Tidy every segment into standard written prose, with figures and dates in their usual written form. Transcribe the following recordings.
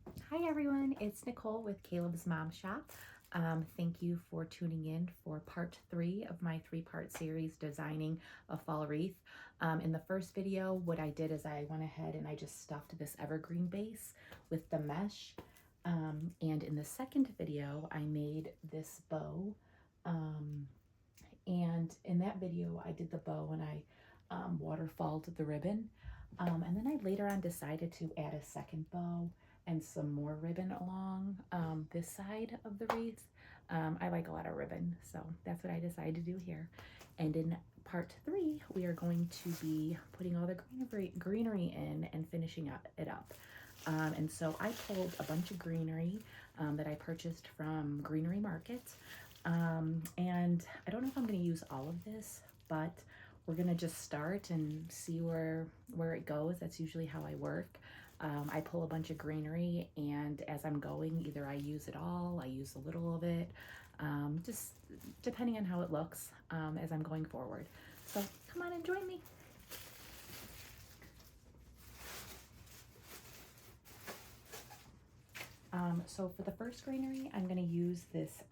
Hi everyone, it's Nicole with Caleb's Mom Shop. Thank you for tuning in for part 3 of my 3-part series designing a fall wreath. In the first video, what I did is I went ahead and I just stuffed this evergreen base with the mesh. And in the second video, I made this bow. And in that video, I did the bow and I waterfalled the ribbon. And then I later on decided to add a second bow and some more ribbon along this side of the wreath. I like a lot of ribbon, so that's what I decided to do here. And in part 3, we are going to be putting all the greenery in and finishing it up. And so I pulled a bunch of greenery that I purchased from Greenery Market. And I don't know if I'm going to use all of this, but we're going to just start and see where it goes. That's usually how I work. I pull a bunch of greenery, and as I'm going, either I use it all, I use a little of it, just depending on how it looks as I'm going forward. So come on and join me. So for the first greenery, I'm going to use this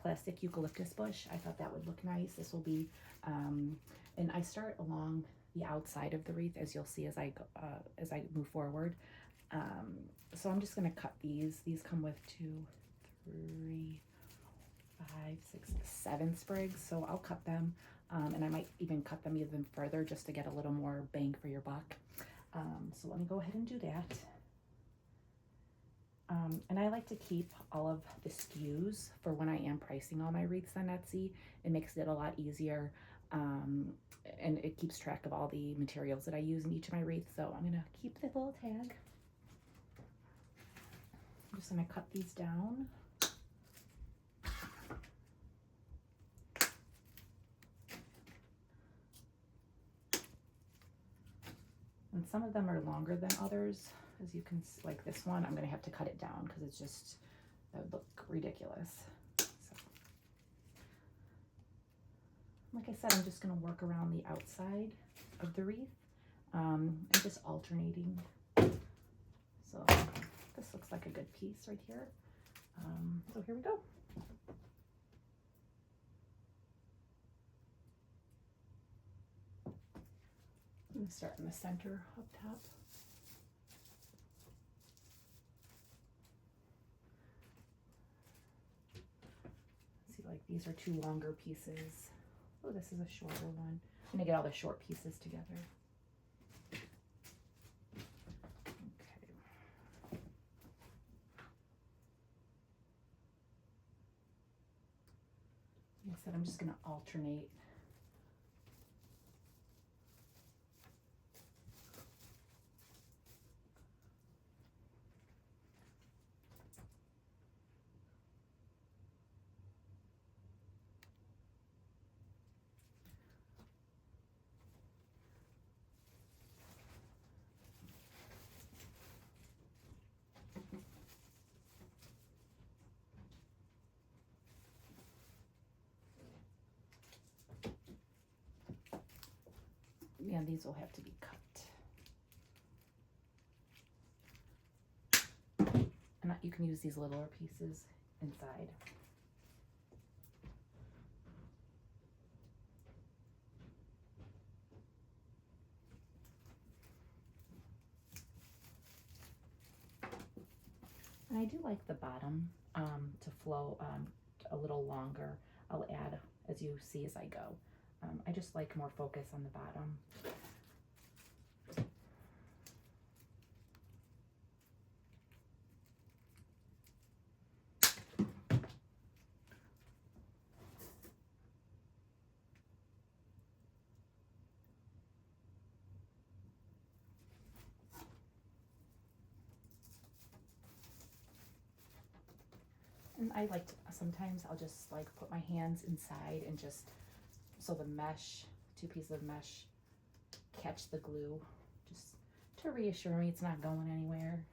plastic eucalyptus bush. I thought that would look nice. This will be, and I start along the outside of the wreath, as you'll see as I move forward. So I'm just going to cut these. These come with 2, 3, 5, 6, 7 sprigs. So I'll cut them, and I might even cut them even further just to get a little more bang for your buck. So let me go ahead and do that. And I like to keep all of the SKUs for when I am pricing all my wreaths on Etsy. It makes it a lot easier, and it keeps track of all the materials that I use in each of my wreaths. So I'm gonna keep the little tag. I'm just gonna cut these down. And some of them are longer than others. As you can see, like this one, I'm gonna have to cut it down because it's just, that would look ridiculous. So, like I said, I'm just gonna work around the outside of the wreath and just alternating. So this looks like a good piece right here. So here we go. I'm gonna start in the center up top. See, like these are 2 longer pieces. Oh, this is a shorter one. I'm gonna get all the short pieces together. Okay. Like I said, I'm just gonna alternate. Yeah, these will have to be cut. And you can use these littler pieces inside. And I do like the bottom to flow a little longer. I'll add as you see as I go. I just like more focus on the bottom. And I like to, sometimes I'll just like put my hands inside and just, so the mesh, 2 pieces of mesh catch the glue, just to reassure me it's not going anywhere.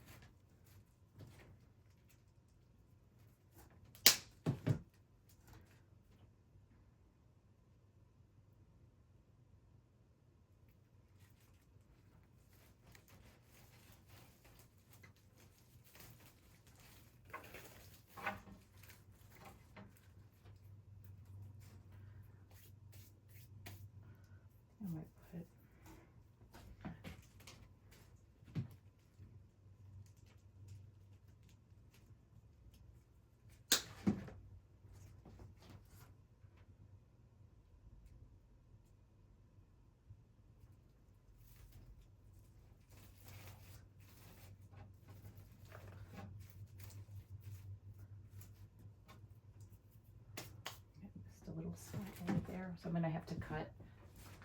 slack right there. So I'm gonna have to cut,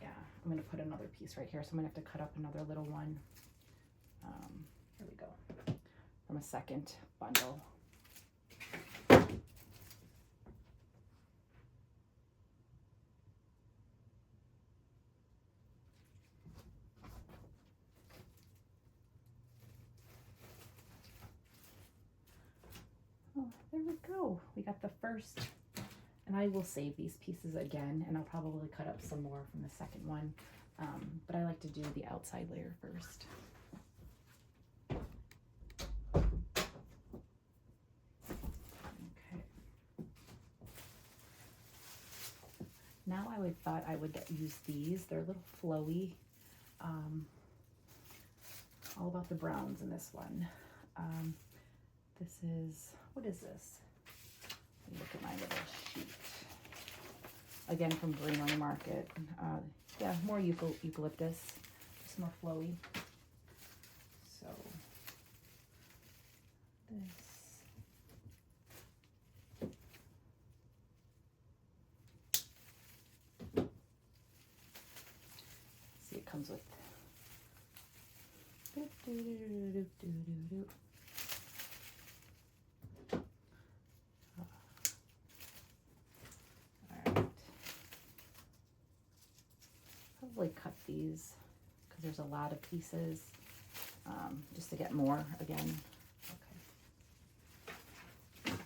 yeah, I'm gonna put another piece right here. So I'm gonna have to cut up another little one. Here we go, from a second bundle. Oh, there we go. We got the first, and I will save these pieces again, and I'll probably cut up some more from the second one. But I like to do the outside layer first. Okay. Now thought I would use these. They're a little flowy. All about the browns in this one. This is, what is this? Let me look at my little sheet. Again, from Greenery Market. Yeah, more eucalyptus, just more flowy. So this. See, it comes with. Probably cut these because there's a lot of pieces, just to get more again. Okay.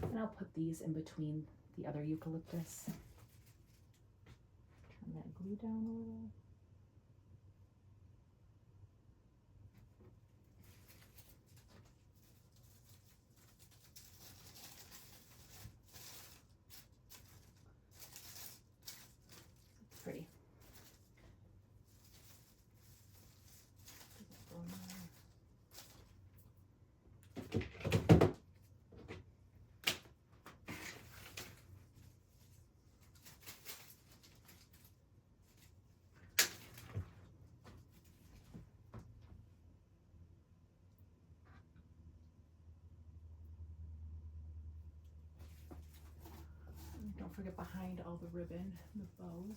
And I'll put these in between the other eucalyptus. Turn that glue down a little. Pretty. Don't forget behind all the ribbon, the bows.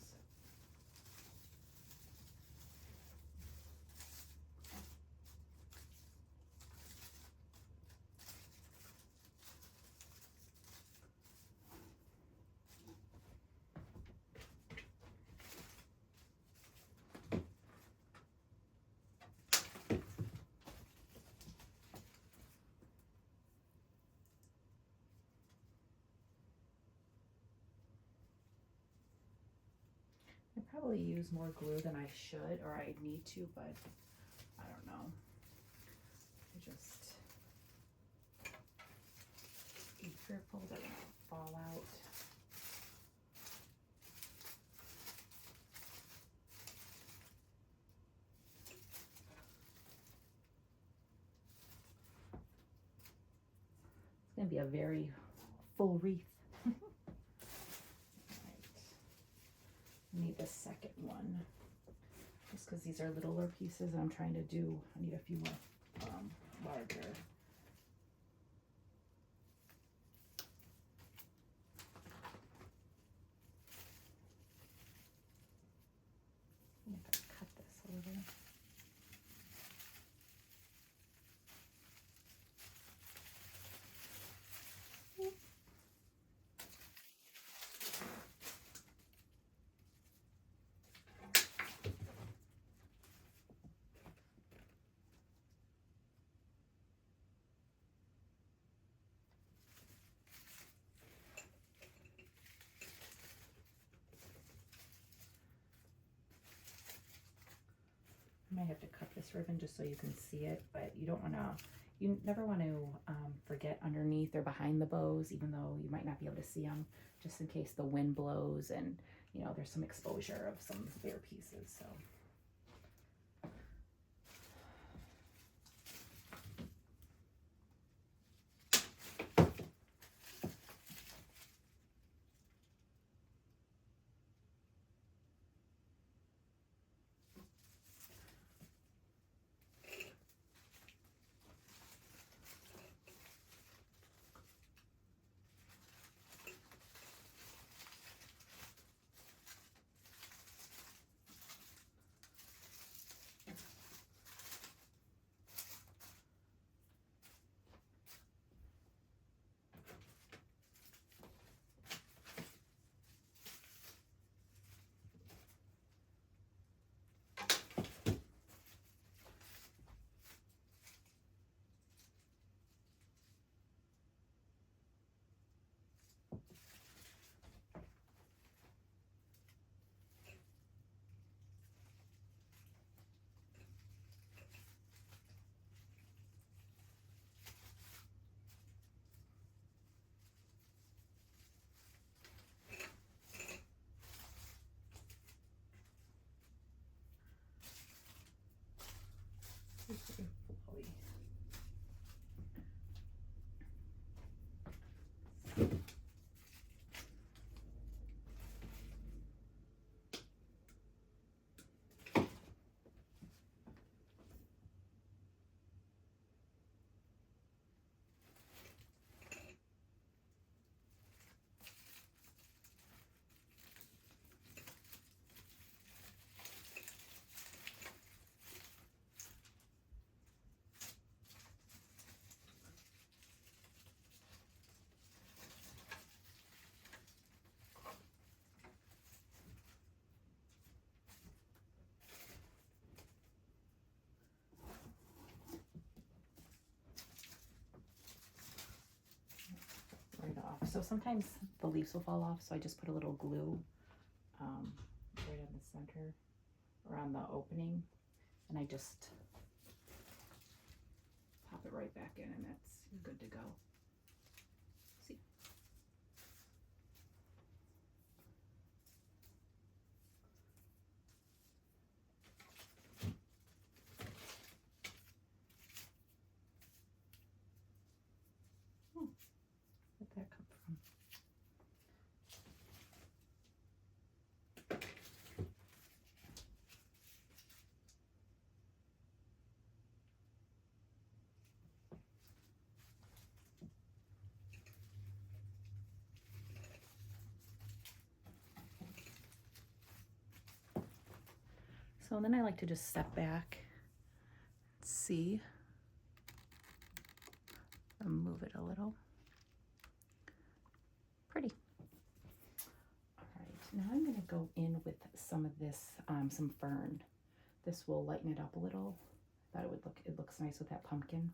I probably use more glue than I should, or I need to, but I don't know. I just be careful that it won't fall out. It's going to be a very full wreath. Need the second one just because these are littler pieces and I'm trying to do, I need a few more larger. I'm going to cut this a little. I might have to cut this ribbon just so you can see it, but you don't want to, you never want to forget underneath or behind the bows, even though you might not be able to see them, just in case the wind blows and, you know, there's some exposure of some bare pieces. So. So sometimes the leaves will fall off, so I just put a little glue right in the center around the opening, and I just pop it right back in, and that's good to go. See? Where'd that come from? So then I like to just step back, see, and move it a little. Pretty. All right, now I'm going to go in with some of this, some fern. This will lighten it up a little. I thought it looks nice with that pumpkin.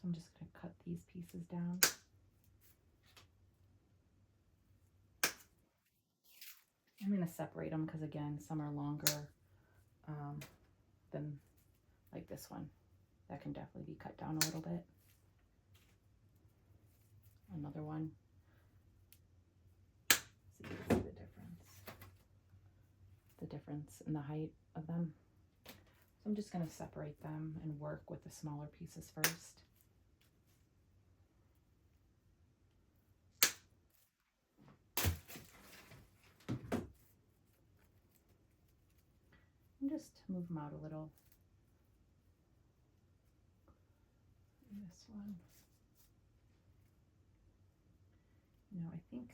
I'm just going to cut these pieces down. I'm going to separate them because, again, some are longer than like this one. That can definitely be cut down a little bit. Another one. See, you can see the difference in the height of them. So I'm just going to separate them and work with the smaller pieces first. And just move them out a little. And this one. You know, I think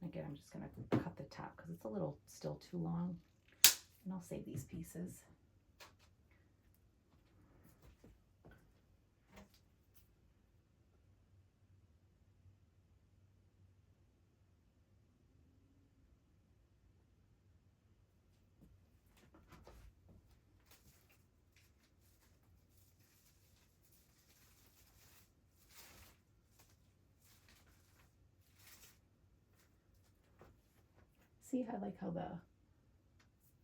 again, I'm just going to cut the top because it's a little still too long, and I'll save these pieces. See, I like how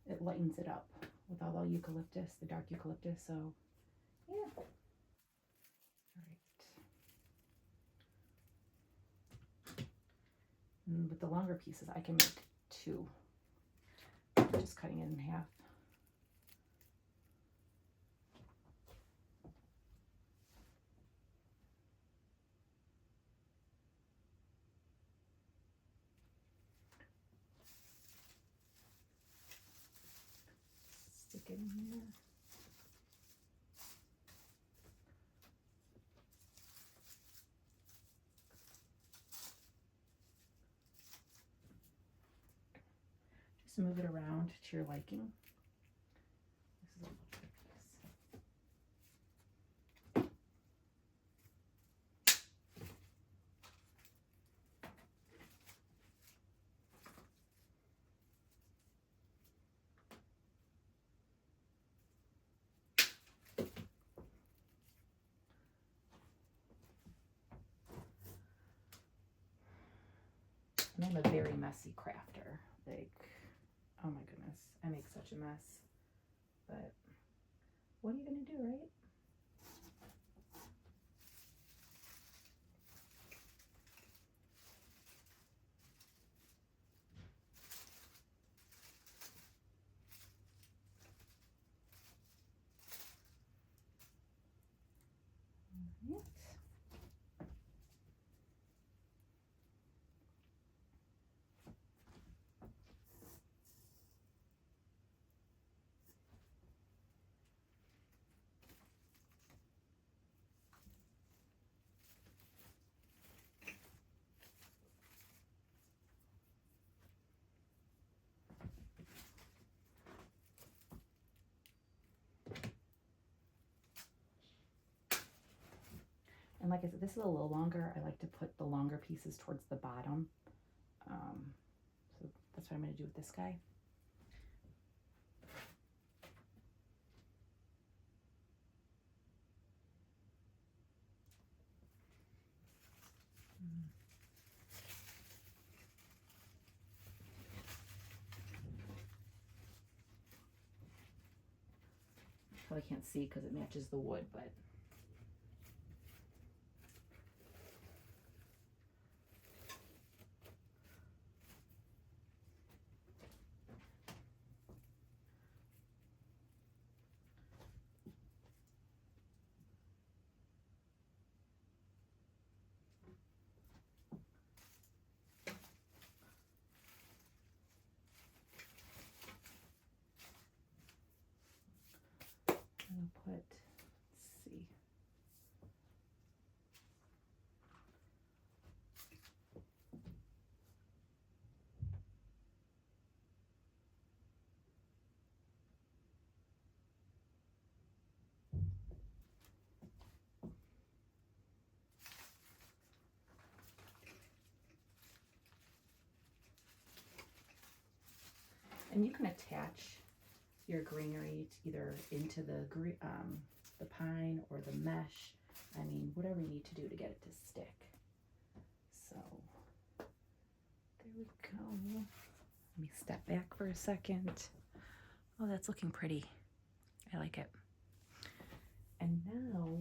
it lightens it up with all the eucalyptus, the dark eucalyptus, so yeah. All right. And with the longer pieces, I can make two. Just cutting it in half. Stick it in here. Just move it around to your liking. This is a little bit piece. And I'm a very messy crafter. Like, oh my goodness, I make such a mess. But what are you gonna do, right? All right. And like I said, this is a little longer. I like to put the longer pieces towards the bottom. So that's what I'm going to do with this guy. Probably can't see because it matches the wood, but I'm gonna put, let's see. And you can attach your greenery to either into the pine or the mesh. I mean, whatever you need to do to get it to stick. So there we go. Let me step back for a second. Oh, that's looking pretty. I like it. And now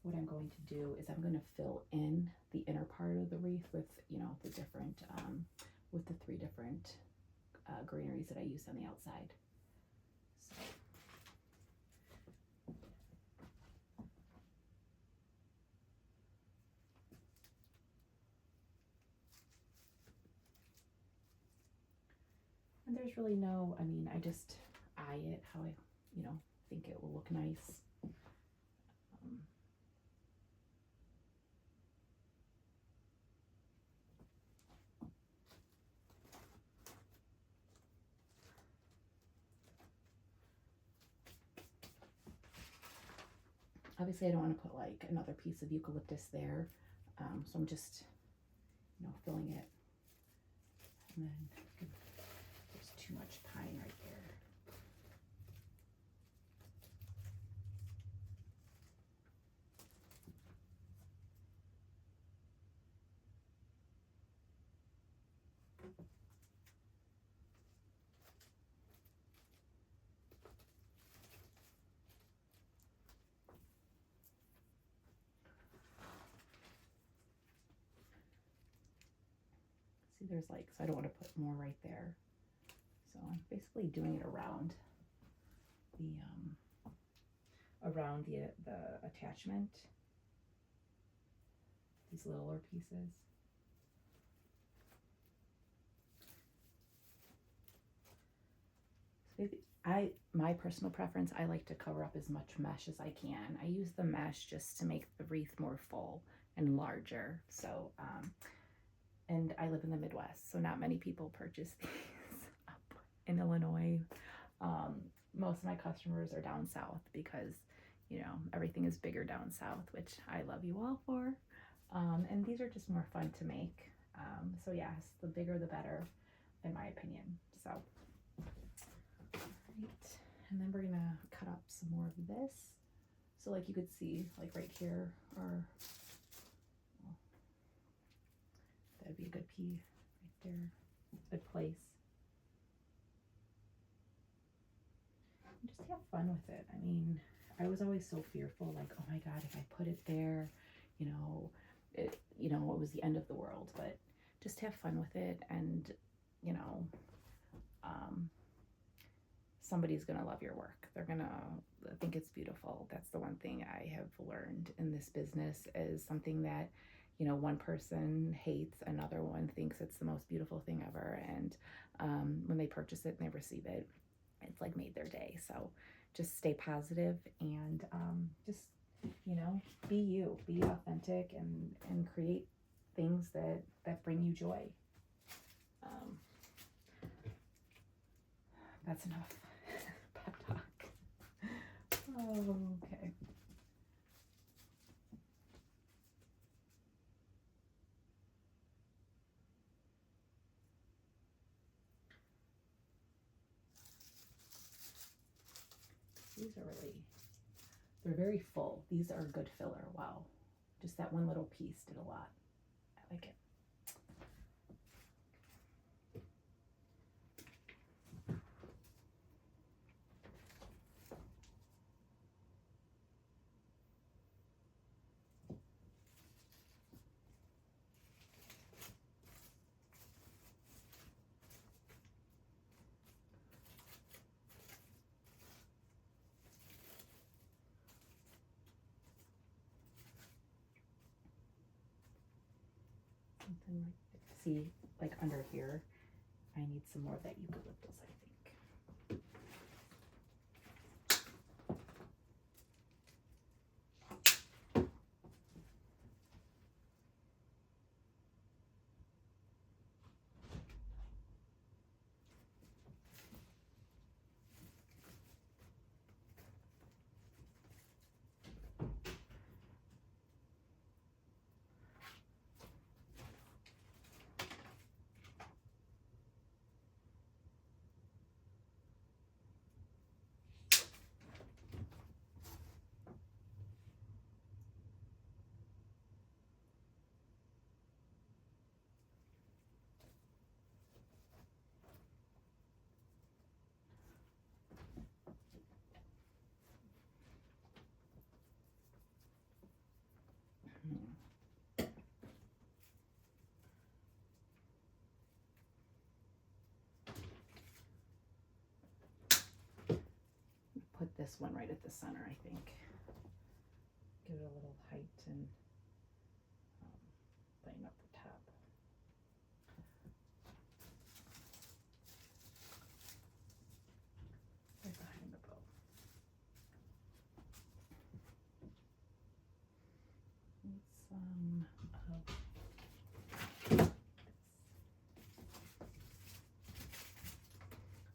what I'm going to do is I'm going to fill in the inner part of the wreath with, you know, the different, with the 3 different greeneries that I used on the outside. So. And there's really no, I mean, I just eye it how I, you know, think it will look nice. Obviously, I don't want to put like another piece of eucalyptus there, so I'm just, you know, filling it. And then there's too much pine right there. See, there's like, so I don't want to put more right there. So I'm basically doing it around the attachment, these littler pieces. So maybe my personal preference, I like to cover up as much mesh as I can. I use the mesh just to make the wreath more full and larger. So, and I live in the Midwest, so not many people purchase these up in Illinois. Most of my customers are down south because, you know, everything is bigger down south, which I love you all for. And these are just more fun to make. So yes, the bigger the better, in my opinion. So, right. And then we're gonna cut up some more of this. So like you could see, like right here are, well, that'd be a good pea right there, good place. And just have fun with it. I mean, I was always so fearful, like, oh my God, if I put it there, you know, it was the end of the world. But just have fun with it, and you know, somebody's gonna love your work. They're gonna think it's beautiful. That's the one thing I have learned in this business, is something that, you know, one person hates, another one thinks it's the most beautiful thing ever. And when they purchase it and they receive it, it's like made their day. So just stay positive and just, you know, be you, be authentic, and create things that bring you joy. That's enough pep talk. Oh, okay. These are really, they're very full. These are good filler. Wow. Just that one little piece did a lot. I like it. Something like, see, like under here, I need some more of that eucalyptus, I think. Put this one right at the center, I think. Give it a little height and lighten up the top. Right behind the bow. Need some of this. I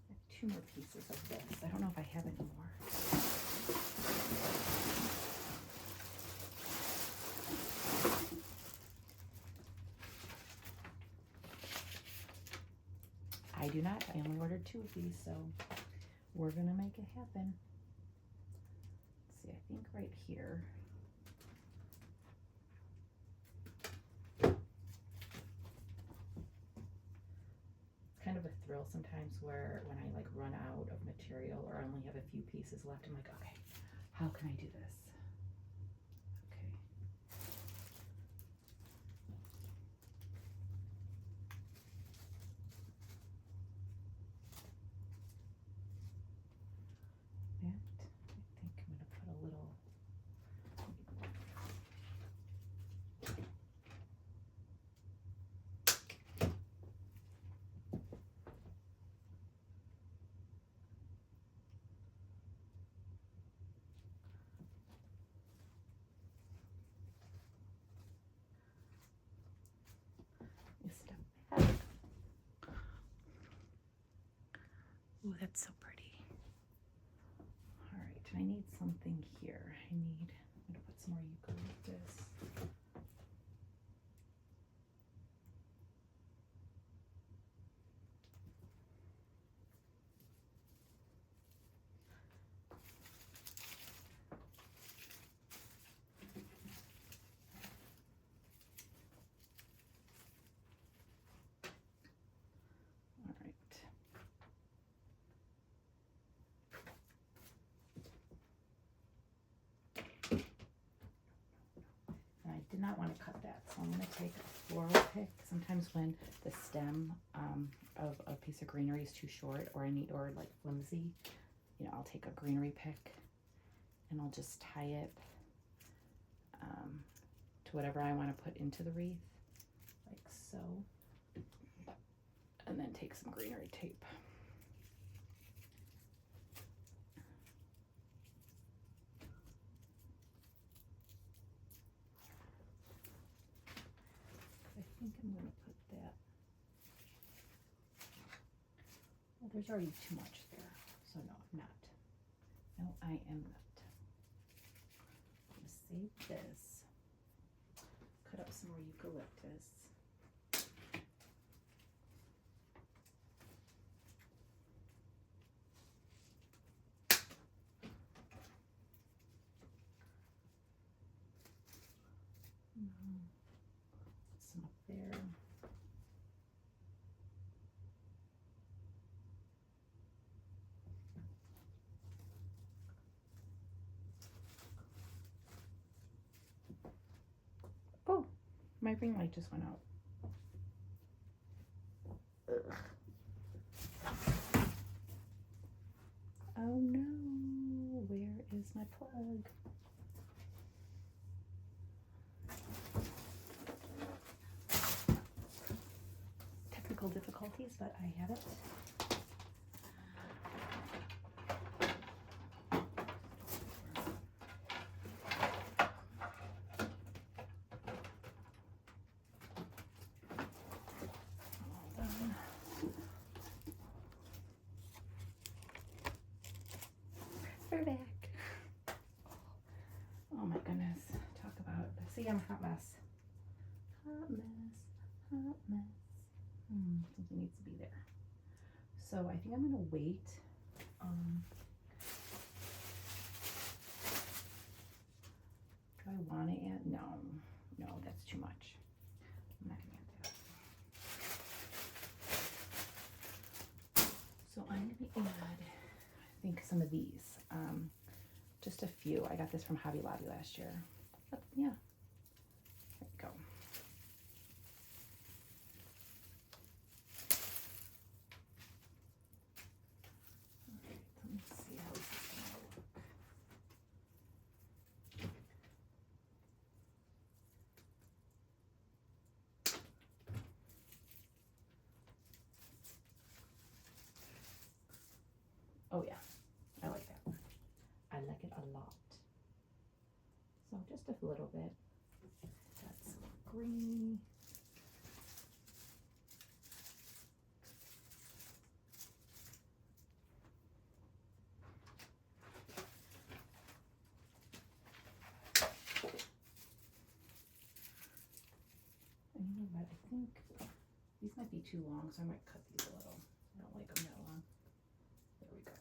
have 2 more pieces of this. I don't know if I have any more. I do not. I only ordered 2 of these, so we're gonna make it happen. Let's see, I think right here. It's kind of a thrill sometimes where when I like run out of material or I only have a few pieces left, I'm like, okay, how can I do this? Okay. That, I think I'm gonna put a little. Step back. Oh, that's so pretty. All right, and I need something here. I'm gonna put some more eucalyptus. All right. And I did not want to cut that, so I'm going to take a floral pick. Sometimes when the stem of a piece of greenery is too short or like flimsy, you know, I'll take a greenery pick and I'll just tie it to whatever I want to put into the wreath, like so, and then take some greenery tape. I think I'm going to put that. Well, there's already too much there, so no, I'm not. No, I am not. I'm going to save this. Cut up some more eucalyptus. My ring light just went out. Ugh. Oh no, where is my plug? Technical difficulties, but I have it. We're back. Oh my goodness. Talk about, see, I'm a hot mess. Hot mess, hot mess. Something needs to be there. So I think I'm gonna wait. Do I want to add? No, that's too much. I'm not gonna add that. So I'm gonna add, I think, some of these. Just a few. I got this from Hobby Lobby last year. But yeah, there we go. Alright, let me see how this is gonna look. Oh yeah, I like that. I like it a lot. So just a little bit. That's green. And you know what? I think these might be too long, so I might cut these a little. I don't like them that long. There we go.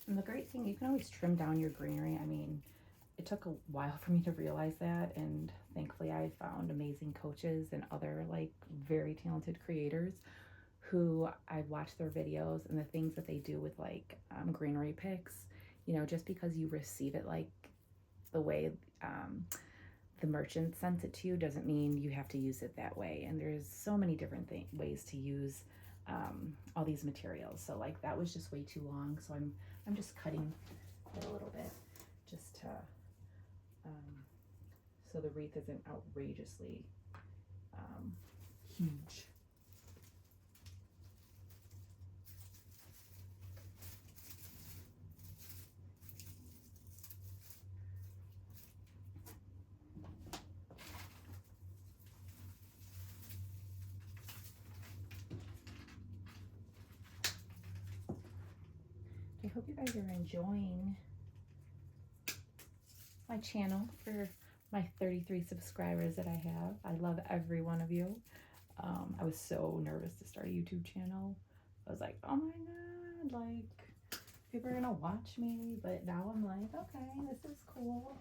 And the great thing, you can always trim down your greenery. I mean, it took a while for me to realize that, and thankfully I found amazing coaches and other like very talented creators who I've watched their videos and the things that they do with like greenery picks. You know, just because you receive it like the way the merchant sends it to you doesn't mean you have to use it that way. And there's so many different ways to use all these materials. So like that was just way too long. So I'm just cutting it a little bit just to so the wreath isn't outrageously huge. I hope you guys are enjoying my channel for my 33 subscribers that I have. I love every one of you. I was so nervous to start a YouTube channel. I was like, oh my God, like people are gonna watch me, but now I'm like, okay, this is cool.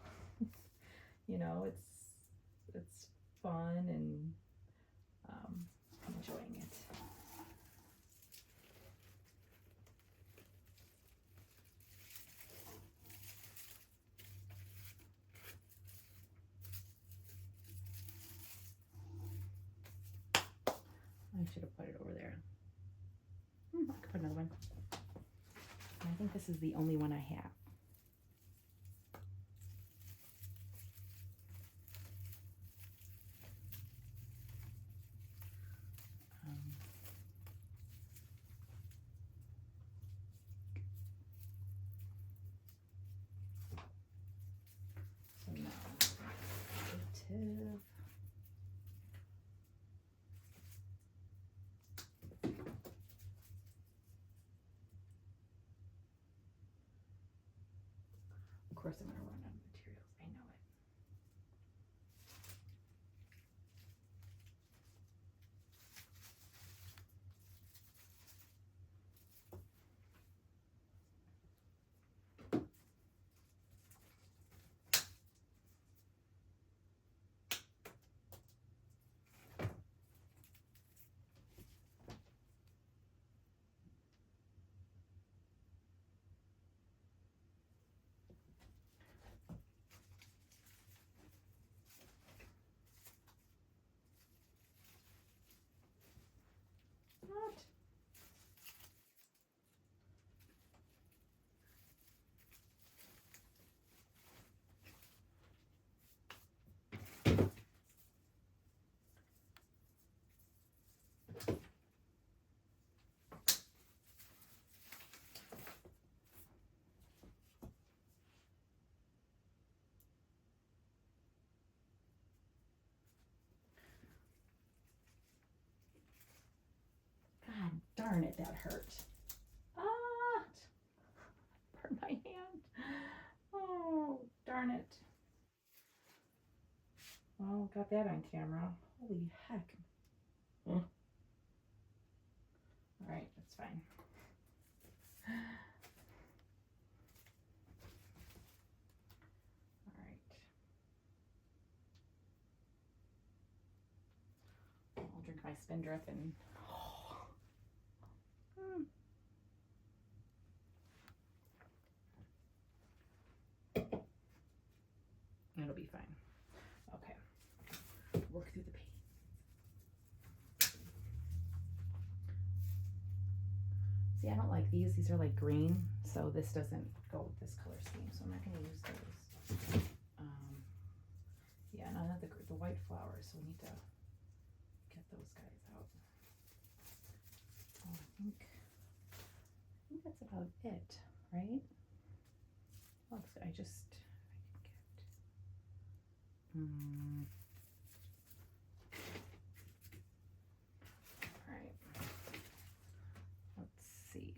You know, it's fun and I'm enjoying it. I should have put it over there. I could put another one. And I think this is the only one I have. So now, creative. course I'm going to run out of materials. I know it. What? God darn it, that hurt. Ah! Burn my hand. Oh, darn it. Well, got that on camera. Holy heck. All right, that's fine. All right. I'll drink my Spindrift and it'll be fine. Okay. Work through the paint. See, I don't like these. These are like green, so this doesn't go with this color scheme, so I'm not going to use those. Yeah, none of the white flowers, so we need to get those guys out. Oh, I think that's about it, right? Oh, I can get. All right. Let's see.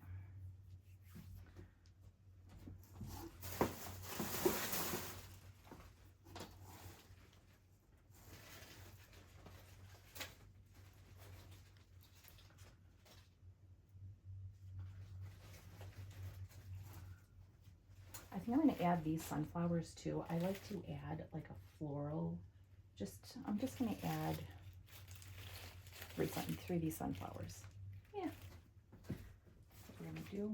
I think I'm going to add these sunflowers too. I like to add like a floral. I'm just going to add three of these sunflowers. Yeah. That's what we're going to do.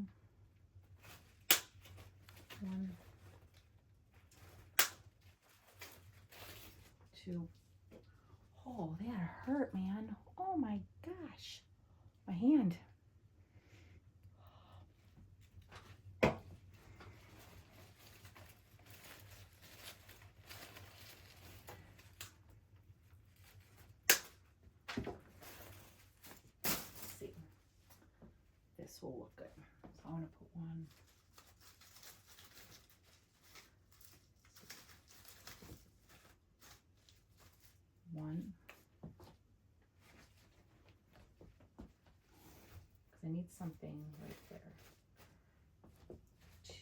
1, 2. Oh, that hurt, man. Oh my gosh. My hand. This will look good. So I want to put one. Because I need something right there. 2.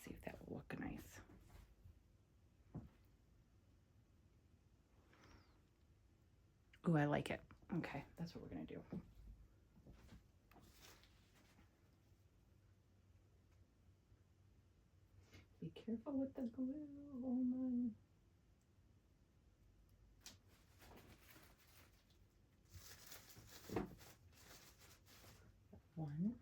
See if that will look nice. Ooh, I like it. Okay, that's what we're going to do. Be careful with the glue, woman. One.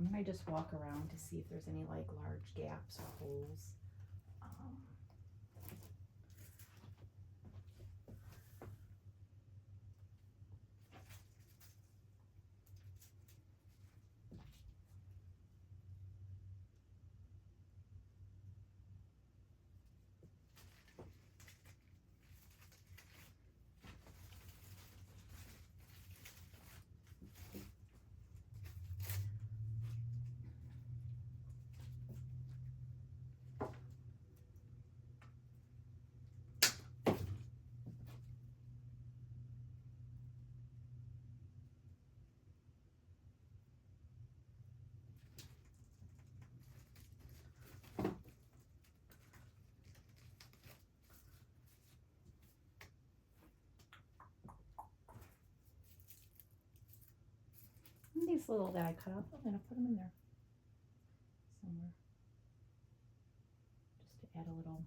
I'm gonna just walk around to see if there's any like large gaps or holes. And these little that I cut off, I'm gonna put them in there somewhere, just to add a little.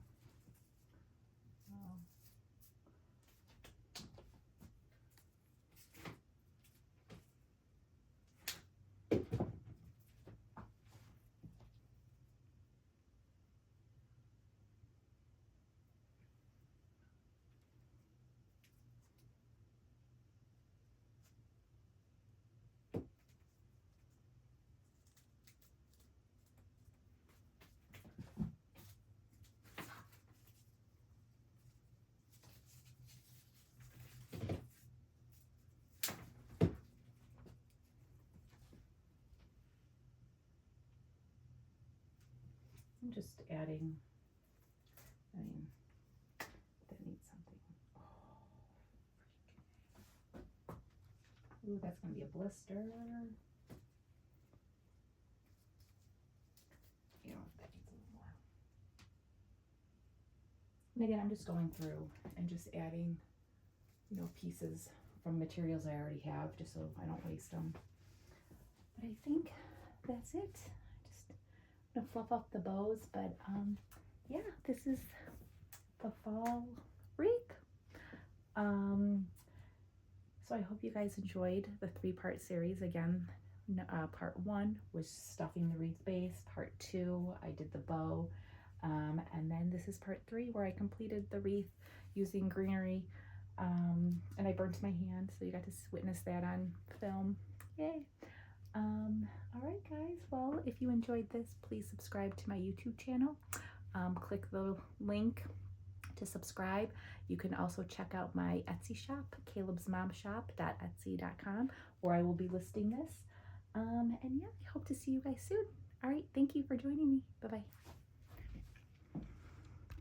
I'm just adding, I mean, that needs something. Ooh, that's gonna be a blister. You know, that needs a little more. And again, I'm just going through and just adding, you know, pieces from materials I already have, just so I don't waste them. But I think that's it. Just gonna fluff up the bows, but yeah, this is the fall wreath. So I hope you guys enjoyed the 3-part series. Again, part 1 was stuffing the wreath base. Part 2, I did the bow. And then this is part 3 where I completed the wreath using greenery. And I burnt my hand, so you got to witness that on film. Yay! All right, guys. Well, if you enjoyed this, please subscribe to my YouTube channel. Click the link to subscribe. You can also check out my Etsy shop, calebsmomshop.etsy.com, where I will be listing this. And yeah, I hope to see you guys soon. All right, thank you for joining me. Bye-bye.